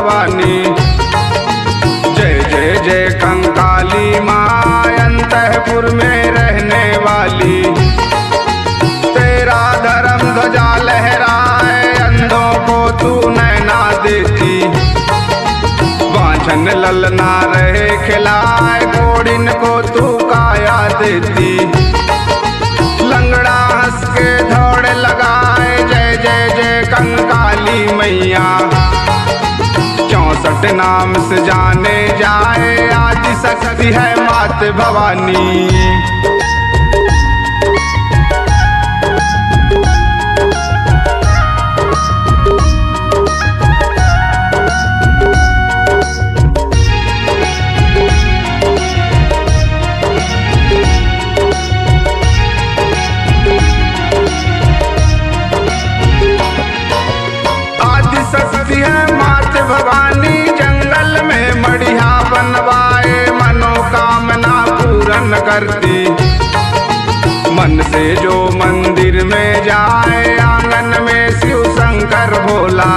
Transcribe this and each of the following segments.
भवानी। जय जय जय कंकाली माँ अंतःपुर में रहने वाली। तेरा धर्म ध्वजा लहराए, अंधों को तू नैना देती। वांछन ललना रहे खिलाए, घोड़िन को तू काया देती। लंगड़ा हंस के दौड़ लगाए, जय जय जय कंकाली मैया। 64 नाम से जाने जाए, आदि शक्ति है मात भवानी। भवानी जंगल में मड़िया बनवाए, मनोकामना पूर्ण करती। मन से जो मंदिर में जाए, आंगन में शिव शंकर भोला।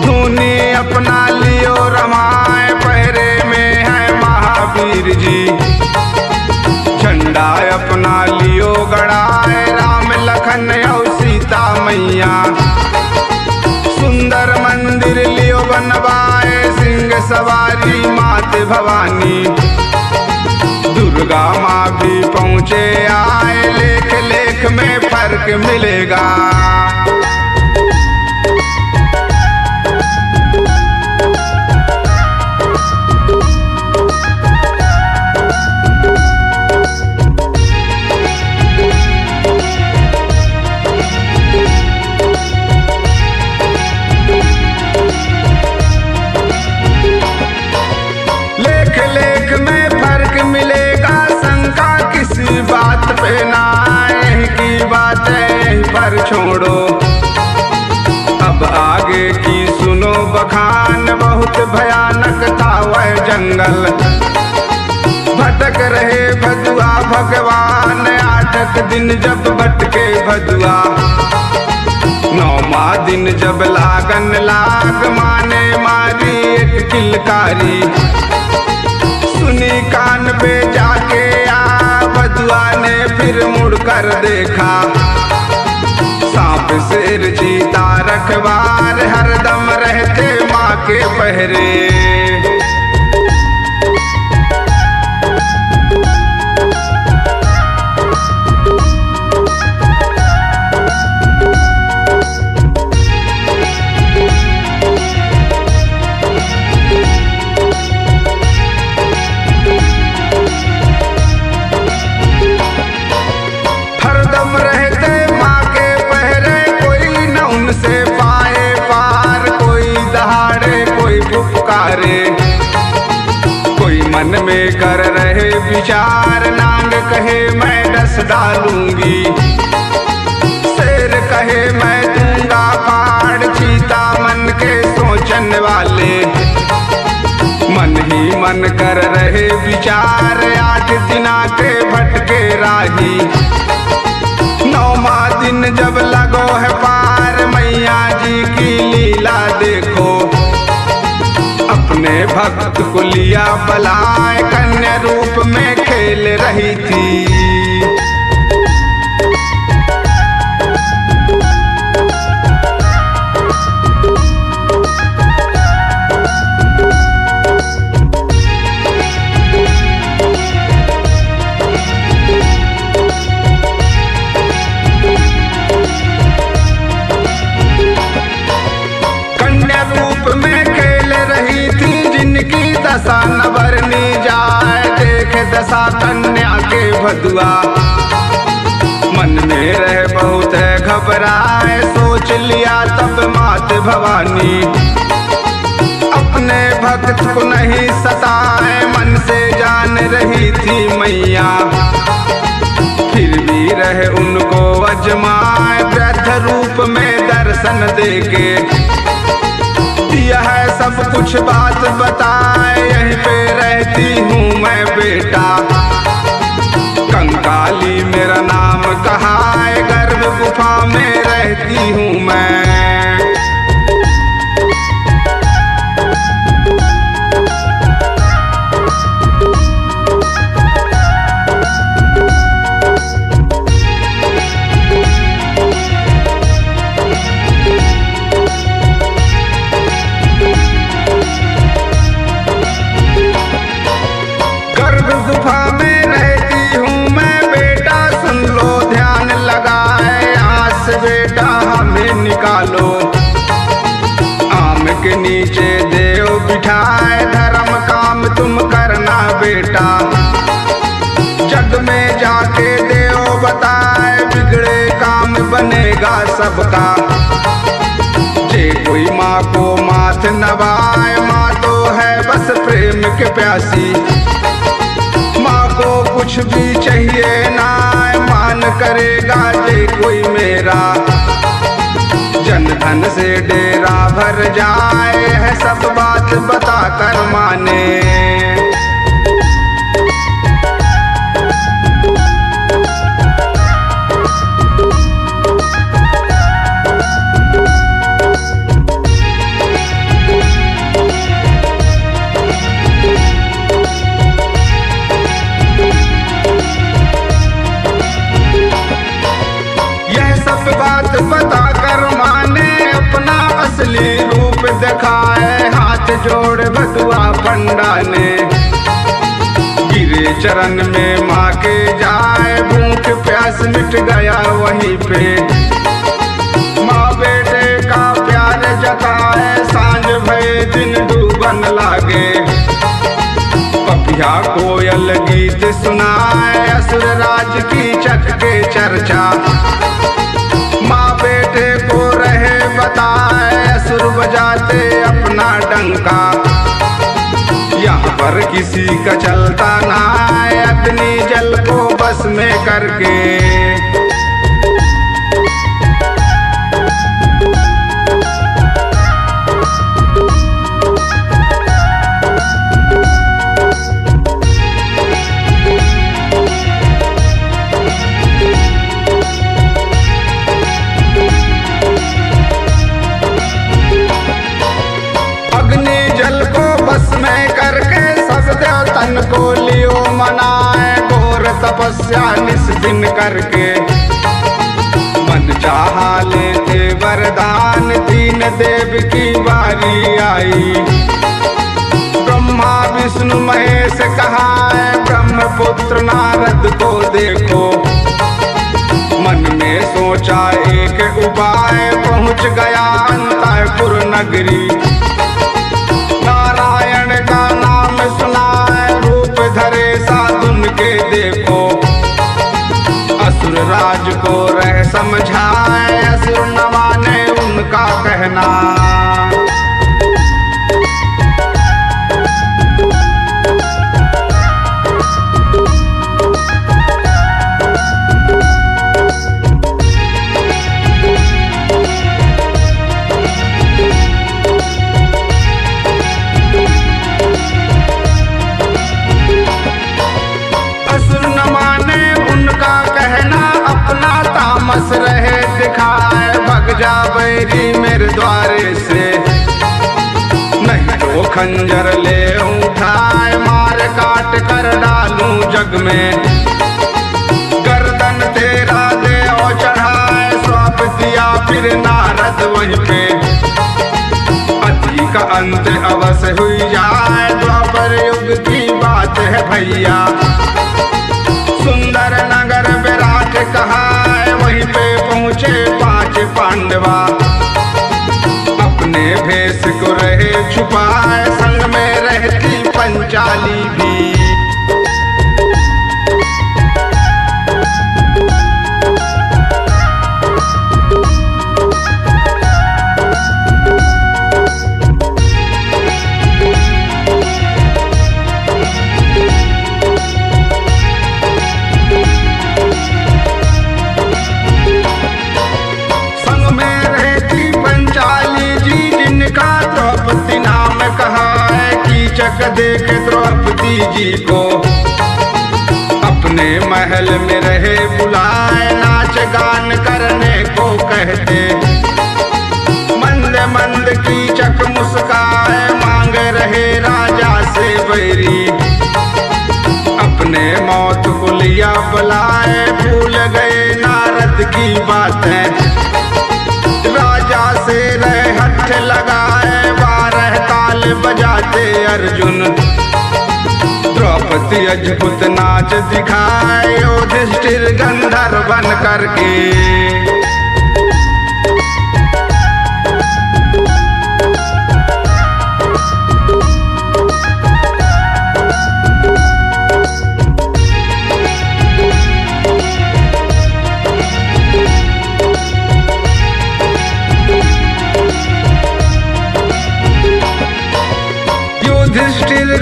धूनी अपना लियो रमाए, पहरे में है महावीर जी। झंडा अपना लियो गड़ाए, राम लखन और सीता मैया। सुंदर मंदिर लियो बनवाए, सिंह सवारी मात भवानी। दुर्गा माँ भी पहुँचे आए, लेख लेख में फर्क मिलेगा। बात पे ना यही की बात है पर छोड़ो। अब आगे की सुनो बखान, बहुत भयानक था वह जंगल। भटक रहे भदुआ भगवान, 8 दिन जब भटके भदुआ। 9वां दिन जब लागन लाग, माने मारी एक किलकारी। सुनी कान पे जाके भदुआ ने फिर मुड़कर देखा। सांप शेर चीता रखवार, हरदम रहते माँ के पहरे। कोई मन में कर रहे विचार, नांग कहे मैं डस डालूंगी। शेर कहे मैं दूंगा फाड़, चीता मन के सोचन वाले। मन ही मन कर रहे विचार, 8 दिना के भटके राही। 9वां दिन जब लगो है पार, मैया जी की लीला देखो। अपने भक्त को लिया बलाए, कन्या रूप में खेल रही थी। कन्या रूप में खेल रही थी, जिनकी दशा न बरनी जाए। देखे दशा कन्या के भदुआ, मन में रह बहुत है घबराए। सोच लिया तब मात भवानी, अपने भक्त को नहीं सताए। मन से जान रही थी मैया, फिर भी रहे उनको अजमाए। वृद्ध रूप में दर्शन देके दिया है सब कुछ बात बताए। यहीं पे रहती हूँ मैं बेटा, कंकाली मेरा नाम कहा है। गर्भ गुफा में रहती हूँ मैं। नीचे देव बिठाए, धर्म काम तुम करना बेटा। जग में जाके देव बताए, बिगड़े काम बनेगा सबका। जे कोई माँ को माथ नवाए, माँ तो है बस प्रेम के प्यासी। माँ को कुछ भी चाहिए ना, मान करेगा जे कोई मेरा। जन धन से डेरा भर जाए, है सब बात बता कर माने। बात बता कर माने, अपना असली रूप दिखाए। हाथ जोड़ बतुआ पंडा ने, गिरे चरण में माँ के जाए। भूख प्यास मिट गया वहीं पे, माँ बेटे का प्यार जताए। सांझ भये दिन डूबन लागे, पपिया कोयल गीत सुनाए। असुर राज की चक के चर्चा, माँ बेटे को रहे बताए। असुर बजाते अपना डंका, यहाँ पर किसी का चलता ना है। अग्नि जल को बस में करके, तन को लियो मनाए। घोर तपस्या निस दिन करके, मन चाहा लेते वरदान। तीन देव की बारी आई, ब्रह्मा विष्णु महेश कहाए। ब्रह्मपुत्र नारद को देखो, मन में सोचा एक उपाय। पहुँच गया अंतःपुर नगरी, नारायण का नाम सुनाए। रूप धरे साधुन के देखो, असुर राज को रह समझाए। असुर न माने उनका कहना, तामस रहे दिखाए। भग जा बैरी मेरे द्वारे से, नहीं तो खंजर ले उठाए। मार काट कर डालूं जग में, गर्दन तेरा दे और चढ़ाए। सौंप दिया फिर नारद वहीं पे, अति का अंत अवश्य हुई जाए। द्वापर युग की बात है भैया, सुंदर नगर विराट कहाए। वहीं पे पहुँचे 5 पांडवा, अपने भेष को रहे छुपाए। संग में रहती पंचाली भी, कीचक देख द्रौपदी जी को, अपने महल में रहे बुलाए। नाच गान करने को कहते, मंद मंद कीचक मुस्काए। मांग रहे राजा से बैरी, अपने मौत को लिया बुलाए। भूल गए नारद की बातें, राजा से रह हठ लगाए। 12 ताल बजाते अर्जुन, द्रौपदी अद्भुत नाच दिखाए। युधिष्ठिर गंधर्व बन करके,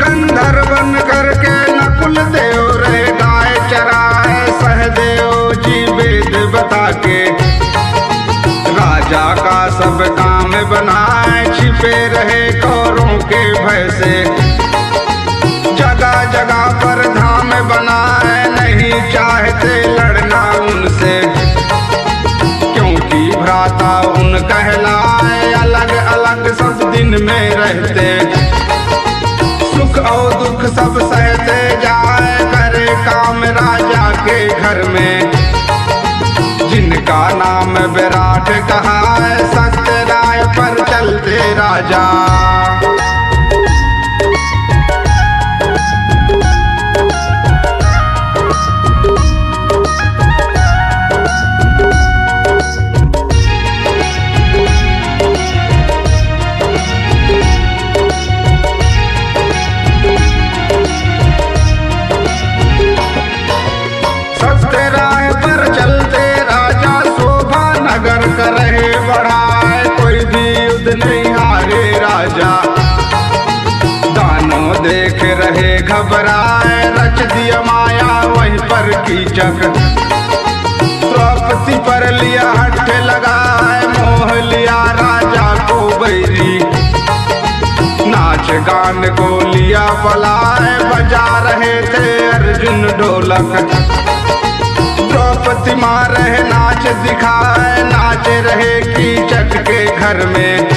गंधर्वन करके नकुल देव रहे गाय चराए, सहदेव जी वेद बता के राजा का सब काम बनाए, छिपे रहे कौरों के भय से, जगह जगह पर धाम बनाए, नहीं चाहते लड़ना उनसे, क्योंकि भ्राता उन कहलाए, अलग अलग सब दिन में रहते, सुख और दुख सब सहते जाए, करे काम राजा के घर में, जिनका नाम विराट कहा है, सत्य राय पर चलते राजा। रहे बढ़ाए, कोई भी युद्ध नहीं हारे राजा, दानों देख रहे घबराए, रच दिया माया वहीं पर कीचक, द्रौपदी पर लिया हठ लगाए, मोह लिया राजा को बैरी, नाच गान को लिया बलाए, बजा रहे थे अर्जुन ढोलक, द्रौपदी माँ रहे नाच दिखाए, नाच रहे कीचक के घर में,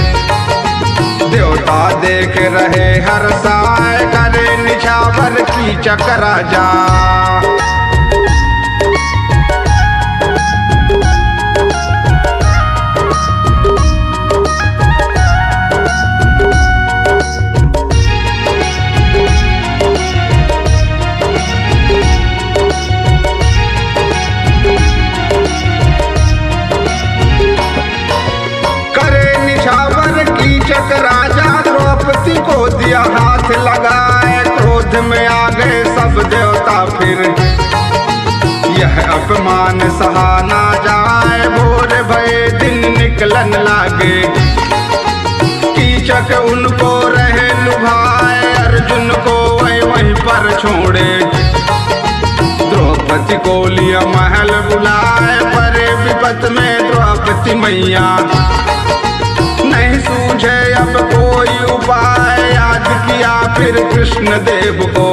देवता देख रहे हर्षाए, करे निछावर कीचक राजा। कीचक राजा द्रौपदी को दिया हाथ लगाए, क्रोध में आ गए सब देवता फिर, यह अपमान सहा ना जाए, भोर भये दिन निकलन लागे, कीचक उनको रहे लुभाए, अर्जुन को वहीं पर छोड़े, द्रौपदी को लिया महल बुलाए, परे विपत में द्रौपदी मैया, नहीं सूझे अब कोई उपाय, याद किया फिर कृष्ण देव को,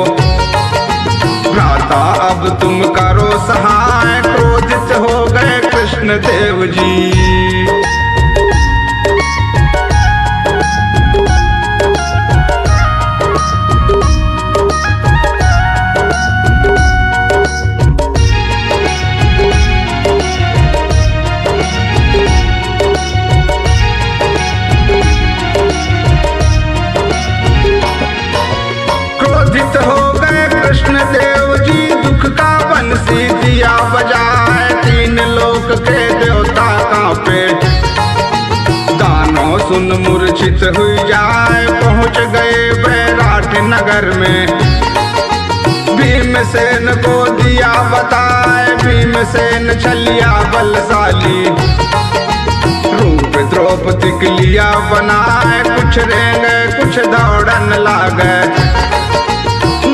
भ्राता अब तुम करो सहाय, क्रोधित हो गए कृष्ण देव जी। हो गए कृष्ण देव जी, दुख का बंसी दिया बजाए, तीन लोक के देवता कांपे, दानों सुन मूर्छित हुई जाए, पहुंच गए बैराठ नगर में, भीमसेन को दिया बताए, भीमसेन छलिया बलशाली, रूप द्रौपदी के लिया बनाए, कुछ रेंगे कुछ दौड़न लागे,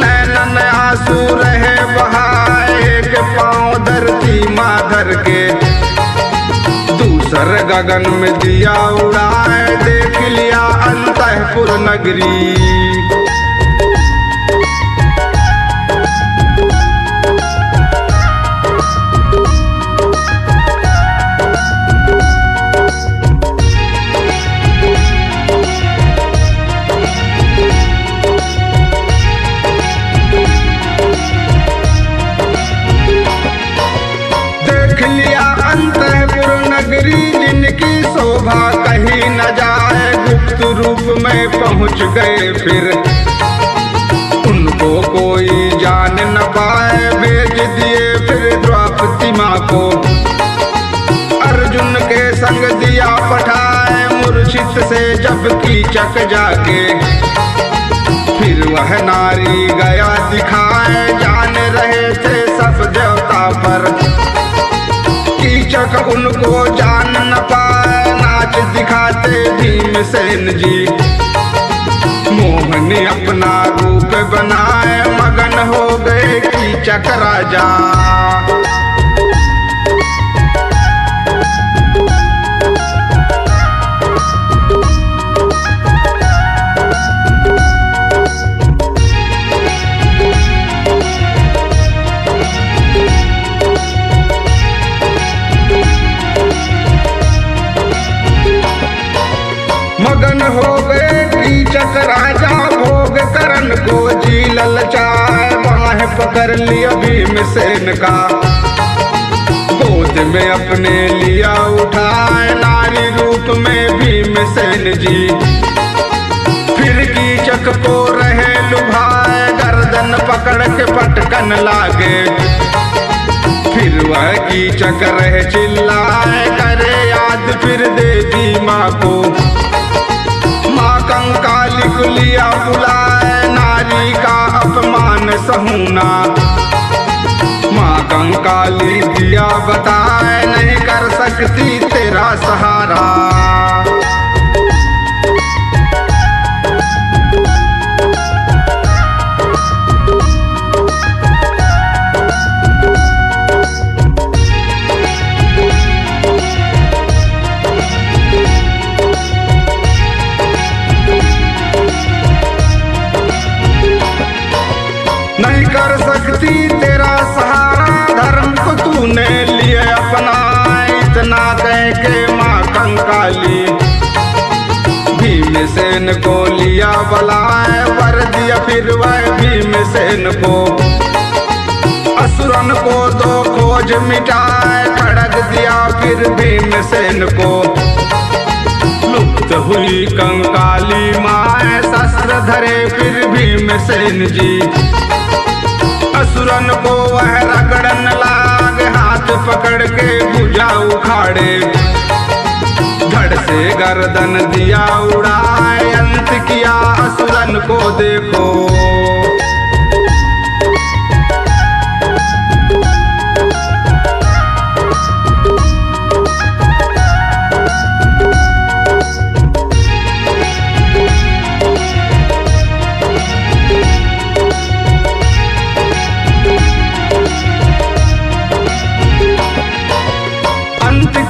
नैनन आंसू रहे बहाए, एक पाँव धरती माधर के, दूसर गगन में दिया उड़ाए, देख लिया अंतःपुर नगरी। जिनकी शोभा कहीं न जाए, गुप्त रूप में पहुंच गए फिर, उनको कोई जान न पाए, भेज दिए फिर द्रौपदी माँ को, अर्जुन के संग दिया पठाए, मूर्छित से जब कीचक जाके, फिर वह नारी गया दिखाए, जान रहे थे सब देवता पर, कीचक उनको जान न पाए, नाच दिखाते भीमसेन जी, मोहनी अपना रूप कीचक राजा। मगन हो गए कीचक राजा, भोग करन को जी ललचाए। बाह पकड़ लिया भीमसेन का, गोद में अपने लिया उठाए। नारी रूप में भीमसेन जी फिर कीचक को रहे लुभाए। गर्दन पकड़ के पटकन लागे, फिर वह कीचक रहे चिल्लाए। करे याद फिर देवी माँ को, माँ कंकाली को लिया बुलाए। नारी का अपमान सहूना माँ कंकाली दिया बताए। नहीं कर सकती तेरा सहारा, नहीं कर सकती तेरा सहारा। धर्म को तूने लिए अपना, इतना कह के माँ कंकाली भीमसेन को लिया बुलाए। वर दिया फिर वह भीमसेन को, असुरन को दो खोज मिटाए। खड़ग दिया फिर भीमसेन को, लुप्त हुई कंकाली माँ। शस्त्र धरे फिर भीमसेन जी, असुरन को वह रगड़न लाग। हाथ पकड़ के भुजा उखाड़े, धड़ से गर्दन दिया उड़ाए। अंत किया असुरन को देखो,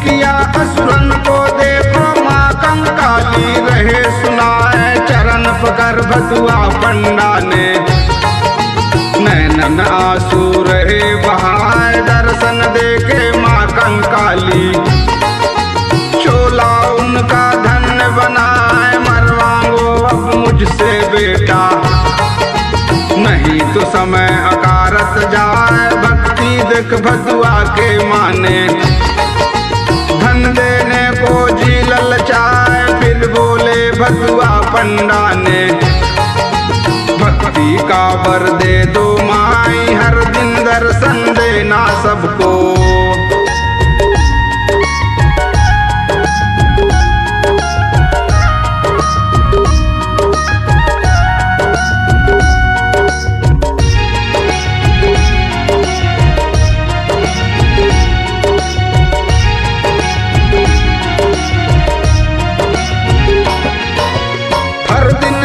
किया असुरन को देखो। माँ कंकाली रहे सुनाए, चरण पकड़ भदुआ पंडा ने। नैनन आंसू रहे बहाए, दर्शन देके माँ कंकाली चोला उनका धन्य बनाए। मरवाओ अब मुझसे बेटा, नहीं तो समय अकारत जाए। भक्ति देख भदुआ के माने, धन देने को जी ललचाए। फिर बोले भदुआ पंडा ने, भक्ति का वर दे दो माई। हर दिन दर्शन देना सबको,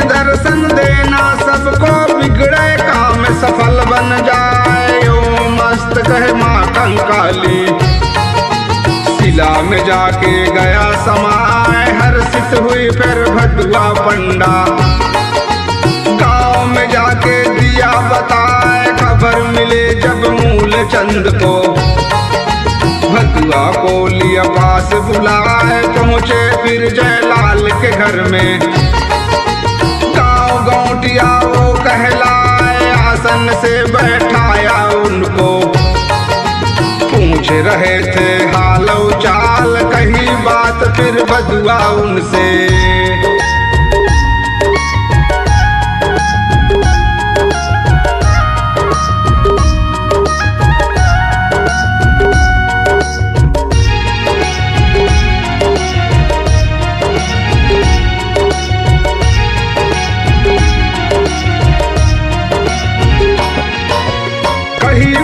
दर्शन देना सबको। बिगड़े काम सफल बन जाए, ओ मस्त कहे माँ कंकाली। शिला में जाके गया समाए, हर्षित हुई फिर भदुआ पंडा। गाँव में जाके दिया बताए, खबर मिले जब मूल चंद को। भदुआ को लिया पास बुलाए, पहुँचे फिर जयलाल के घर में। गौटिया वो कहलाए, आसन से बैठाया उनको। पूछ रहे थे हालो चाल, कही बात फिर भदुआ उनसे।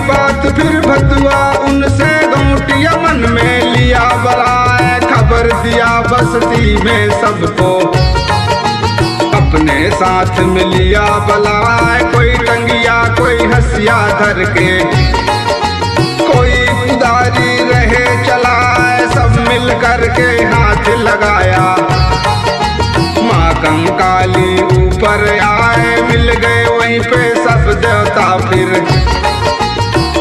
बात फिर भदुआ उनसे, गौटिया मन में लिया बलाए। खबर दिया बस्ती में सबको, अपने साथ में लिया बलाए। कोई टंगिया कोई हसिया धर के, कोई कुदारी रहे चलाए, सब मिल कर के हाथ लगाया। माँ कंकाली ऊपर आए, मिल गए वहीं पे सब देवता फिर।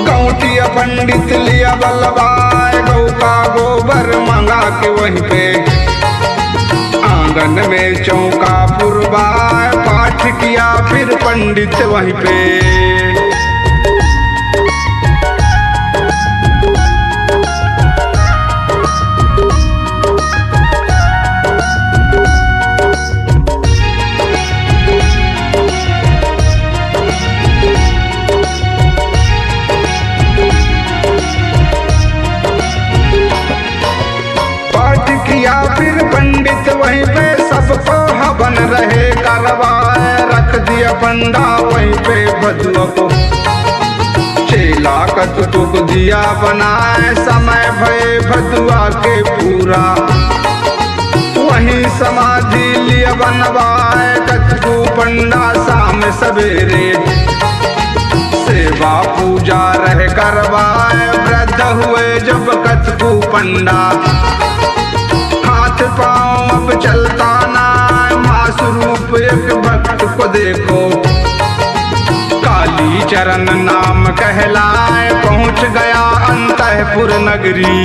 गौटिया पंडित लिया बलवाए, गौ का गोबर मंगा के वहीं पे। आंगन में चौका पुरवाए, पाठ किया फिर पंडित वहीं पे। किया फिर पंडित वहीं पे, सबको हवन रहे करवाए। रख दिया पंडा वहीं पे भदुआ को, चेला कतुक दिया बनाए। समय भय भदुआ के पूरा, वहीं समाधि लिया बनवाए। कतकु पंडा शाम सवेरे, सेवा पूजा रह करवाए। वृद्ध हुए जब कतकु पंडा, हाथ पाँव अब चलता ना। माँ स्वरूप एक भक्त को देखो, काली चरण नाम कहलाए। पहुँच गया अंतःपुर नगरी,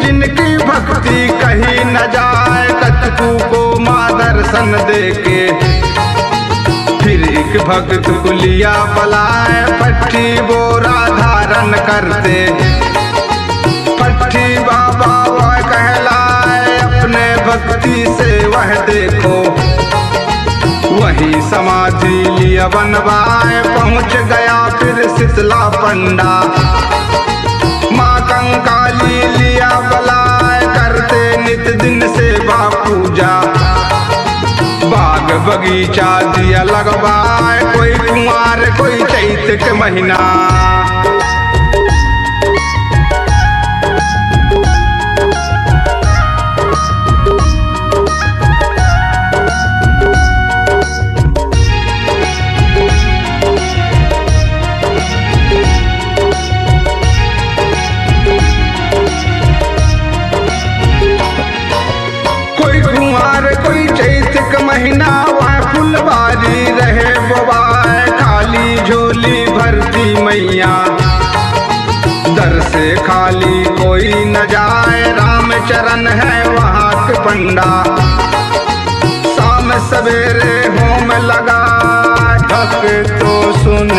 जिनकी भक्ति कहीं न जाए। कतकु को माँ दर्शन देके, फिर एक भक्त को लिया बलाए। पट्टी बोरा धारण करते, पट्टी बाबा वह कहलाए। अपने भक्ति से वह देखो, वही समाधि लिया बनवाए। पहुँच गया फिर शीतला पंडा, माँ कंकाली लिया बलाए। करते नित दिन सेवा पूजा, बाग बगीचा दिया लगवाए। कोई कुमार कोई चैत के महीना, कोई चैत का महीना। वह फुलवारी रहे बोवाए, खाली झोली भरती मैया। दर से खाली कोई न जाए, राम चरण है वहाँ के पंडा। शाम सवेरे होम लगा, भक्त तो सुन